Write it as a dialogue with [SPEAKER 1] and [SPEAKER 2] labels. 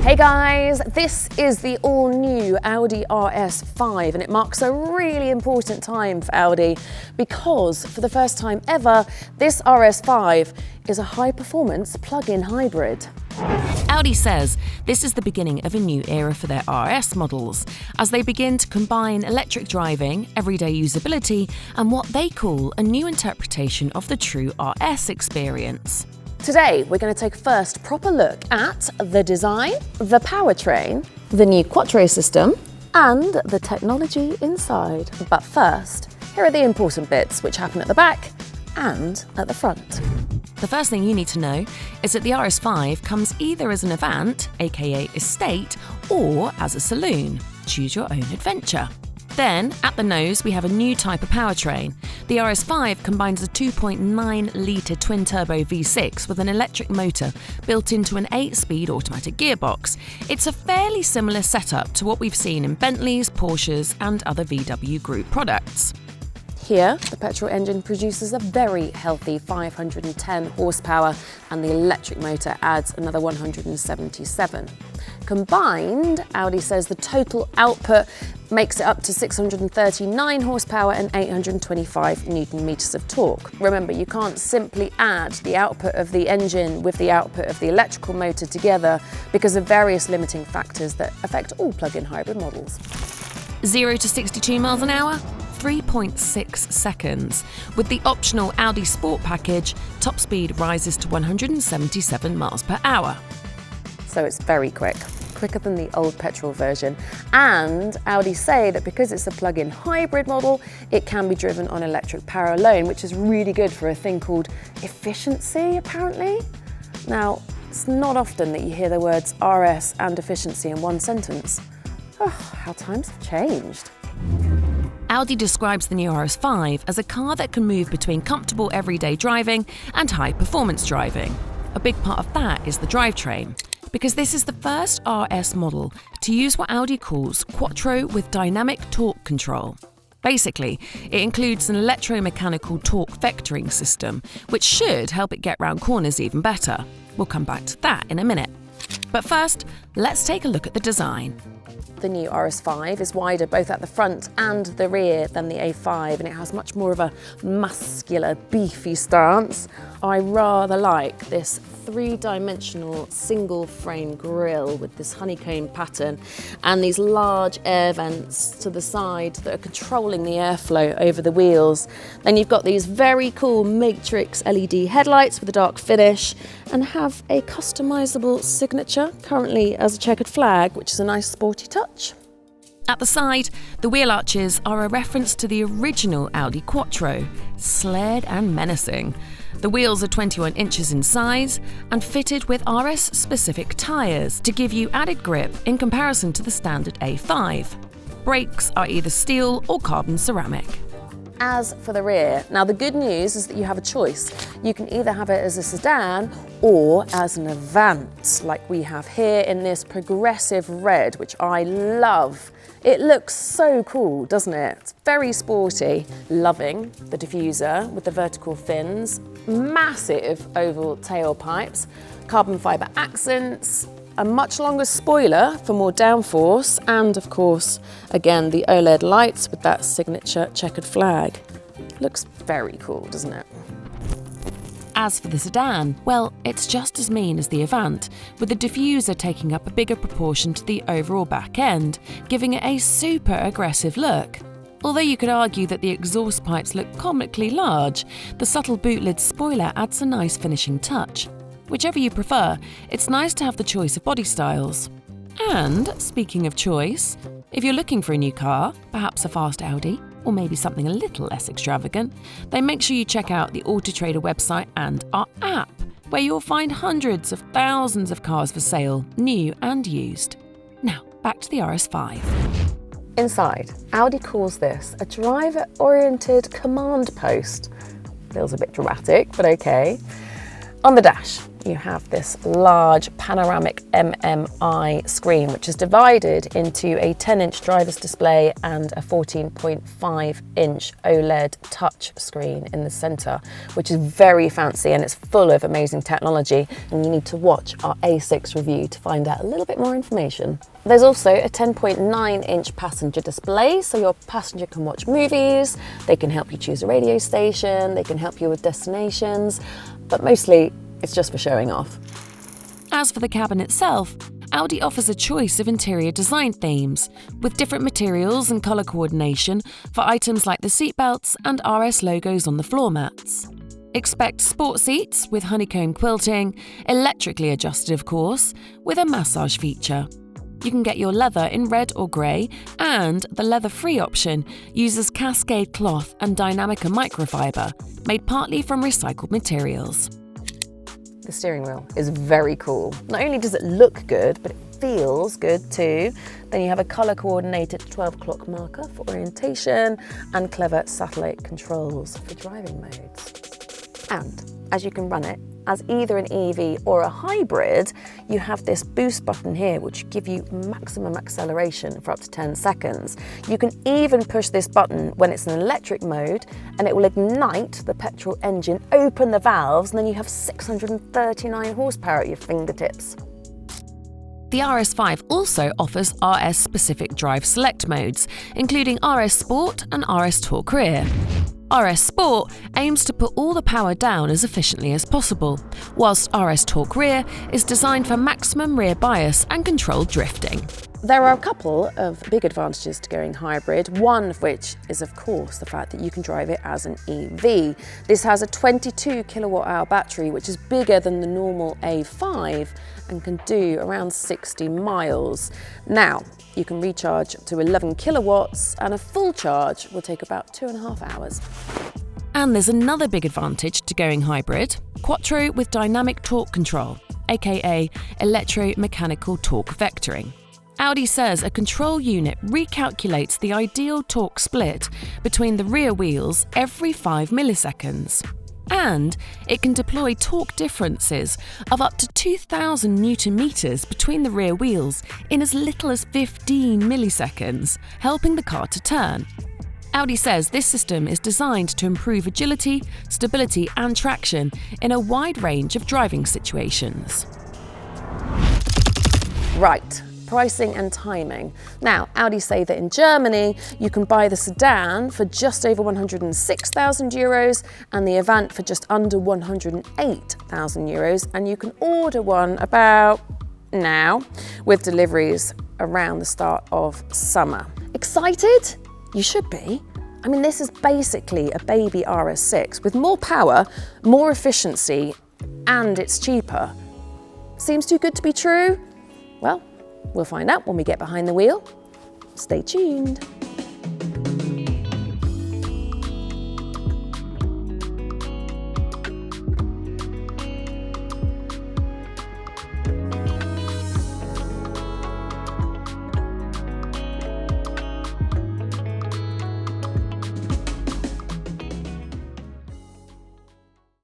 [SPEAKER 1] Hey guys, this is the all-new Audi RS5 and it marks a really important time for Audi because for the first time ever, this RS5 is a high-performance plug-in hybrid.
[SPEAKER 2] Audi says this is the beginning of a new era for their RS models, as they begin to combine electric driving, everyday usability, and what they call a new interpretation of the true RS experience.
[SPEAKER 1] Today, we're going to take a first proper look at the design, the powertrain, the new Quattro system, and the technology inside. But first, here are the important bits which happen at the back and at the front.
[SPEAKER 2] The first thing you need to know is that the RS5 comes either as an Avant, aka Estate, or as a saloon. Choose your own adventure. Then, at the nose, we have a new type of powertrain. The RS5 combines a 2.9-litre twin-turbo V6 with an electric motor built into an 8-speed automatic gearbox. It's a fairly similar setup to what we've seen in Bentleys, Porsches and other VW Group products.
[SPEAKER 1] Here, the petrol engine produces a very healthy 510 horsepower and the electric motor adds another 177. Combined, Audi says the total output makes it up to 639 horsepower and 825 newton meters of torque. Remember, you can't simply add the output of the engine with the output of the electrical motor together because of various limiting factors that affect all plug-in hybrid models.
[SPEAKER 2] 0 to 62 miles an hour? 3.6 seconds. With the optional Audi Sport package, top speed rises to 177 miles per hour.
[SPEAKER 1] So it's very quick, quicker than the old petrol version. And Audi say that because it's a plug-in hybrid model, it can be driven on electric power alone, which is really good for a thing called efficiency, apparently. Now, it's not often that you hear the words RS and efficiency in one sentence. Oh, how times have changed.
[SPEAKER 2] Audi describes the new RS5 as a car that can move between comfortable everyday driving and high-performance driving. A big part of that is the drivetrain, because this is the first RS model to use what Audi calls Quattro with dynamic torque control. Basically, it includes an electromechanical torque vectoring system, which should help it get round corners even better. We'll come back to that in a minute. But first, let's take a look at the design.
[SPEAKER 1] The new RS5 is wider both at the front and the rear than the A5 and it has much more of a muscular, beefy stance. I rather like this three-dimensional single frame grille with this honeycomb pattern and these large air vents to the side that are controlling the airflow over the wheels. Then you've got these very cool matrix LED headlights with a dark finish and have a customizable signature, currently as a checkered flag, which is a nice sporty touch.
[SPEAKER 2] At the side, the wheel arches are a reference to the original Audi Quattro, sled and menacing. The wheels are 21 inches in size and fitted with RS-specific tyres to give you added grip in comparison to the standard A5. Brakes are either steel or carbon ceramic.
[SPEAKER 1] As for the rear, now the good news is that you have a choice. You can either have it as a sedan or as an Avant, like we have here in this progressive red, which I love. It looks so cool, doesn't it? It's very sporty. Loving the diffuser with the vertical fins, massive oval tailpipes, carbon fibre accents, a much longer spoiler for more downforce, and of course, again, the OLED lights with that signature checkered flag. Looks very cool, doesn't it?
[SPEAKER 2] As for the sedan, well, it's just as mean as the Avant, with the diffuser taking up a bigger proportion to the overall back end, giving it a super aggressive look. Although you could argue that the exhaust pipes look comically large, the subtle boot-lid spoiler adds a nice finishing touch. Whichever you prefer, it's nice to have the choice of body styles. And, speaking of choice, if you're looking for a new car, perhaps a fast Audi, or maybe something a little less extravagant, then make sure you check out the Autotrader website and our app, where you'll find hundreds of thousands of cars for sale, new and used. Now, back to the RS5.
[SPEAKER 1] Inside, Audi calls this a driver-oriented command post. Feels a bit dramatic, but okay. On the dash, you have this large panoramic MMI screen, which is divided into a 10-inch driver's display and a 14.5-inch OLED touch screen in the centre, which is very fancy and it's full of amazing technology. And you need to watch our A6 review to find out a little bit more information. There's also a 10.9-inch passenger display, so your passenger can watch movies, they can help you choose a radio station, they can help you with destinations, but mostly it's just for showing off.
[SPEAKER 2] As for the cabin itself, Audi offers a choice of interior design themes, with different materials and colour coordination for items like the seatbelts and RS logos on the floor mats. Expect sport seats with honeycomb quilting, electrically adjusted of course, with a massage feature. You can get your leather in red or grey, and the leather-free option uses cascade cloth and Dynamica microfiber, made partly from recycled materials.
[SPEAKER 1] The steering wheel is very cool. Not only does it look good, but it feels good too. Then you have a colour-coordinated 12 o'clock marker for orientation and clever satellite controls for driving modes. And as you can run it as either an EV or a hybrid, you have this boost button here, which give you maximum acceleration for up to 10 seconds. You can even push this button when it's in electric mode, and it will ignite the petrol engine, open the valves, and then you have 639 horsepower at your fingertips.
[SPEAKER 2] The RS5 also offers RS-specific drive select modes, including RS Sport and RS Torque Rear. RS Sport aims to put all the power down as efficiently as possible, whilst RS Torque Rear is designed for maximum rear bias and controlled drifting.
[SPEAKER 1] There are a couple of big advantages to going hybrid, one of which is of course the fact that you can drive it as an EV. This has a 22 kilowatt-hour battery, which is bigger than the normal A5 and can do around 60 miles. Now, you can recharge to 11 kilowatts and a full charge will take about 2.5 hours.
[SPEAKER 2] And there's another big advantage to going hybrid: Quattro with dynamic torque control, aka electromechanical torque vectoring. Audi says a control unit recalculates the ideal torque split between the rear wheels every 5 milliseconds. And it can deploy torque differences of up to 2,000 Newton meters between the rear wheels in as little as 15 milliseconds, helping the car to turn. Audi says this system is designed to improve agility, stability and traction in a wide range of driving situations.
[SPEAKER 1] Right. Pricing and timing. Now, Audi say that in Germany, you can buy the sedan for just over 106,000 euros and the Avant for just under 108,000 euros, and you can order one about now, with deliveries around the start of summer. Excited? You should be. I mean, this is basically a baby RS6 with more power, more efficiency, and it's cheaper. Seems too good to be true? Well, we'll find out when we get behind the wheel. Stay tuned.